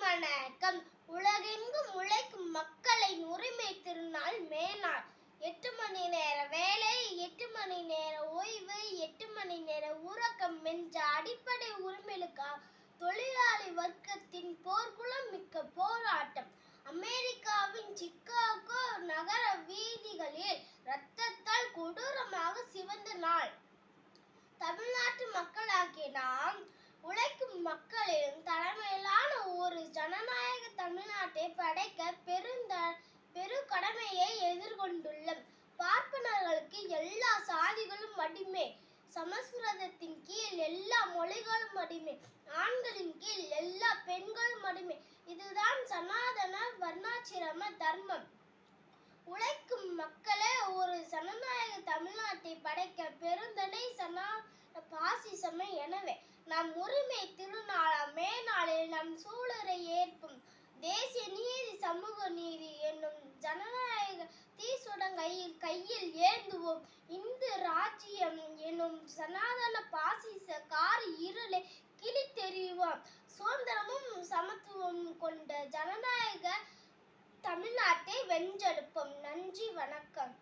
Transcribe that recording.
வணக்கம். உலகெங்கும் உழைக்கும் மக்களின் உரிமை திருநாள் மே நாள். 8 மணி நேர வேலை, 8 மணி நேர ஓய்வு, 8 மணி நேர உறக்கம் என்ற அடிப்படை உரிமைகளுக்காக தொழிலாளி வர்க்கத்தின் போர்க்குணம் மிக்க போராட்டம். அமெரிக்காவின் சிகாகோ நகர வீதிகளில் இரத்தத்தால் கொடூரமாக சிவந்த நாள். தமிழ்நாட்டு மக்களாகிய நாம் உழைக்கும் மக்களின் தலைமையிலான ஒரு ஜனநாயக தமிழ்நாட்டை படைக்க பெரு கடமையை எதிர்கொண்டுள்ளோம். பார்ப்பனர்களுக்கு எல்லா சாதிகளும் அடிமை, சமஸ்கிருதத்தின் கீழ் எல்லா மொழிகளும் அடிமை, ஆண்களின் கீழ் எல்லா பெண்களும் அடிமை. இதுதான் சனாதன வர்ணாசிரம தர்மம். உழைக்கும் மக்களே ஒரு ஜனநாயக தமிழ்நாட்டை படைக்க பெருந்தடை பாசிசமே. எனவே நம் உரிமை திருநாளாம் மே நாளில் நம் சூழலை ஏற்போம். தேசிய நீதி, சமூக நீதி என்னும் ஜனநாயக தீசுடன் கையில் ஏந்துவோம். இந்து ராஜ்யம் என்னும் சனாதன பாசிச காரி இருளை கிழித்தெறிவோம். சுதந்திரமும் சமத்துவமும் கொண்ட ஜனநாயக தமிழ்நாட்டை வென்றெடுப்போம். நன்றி, வணக்கம்.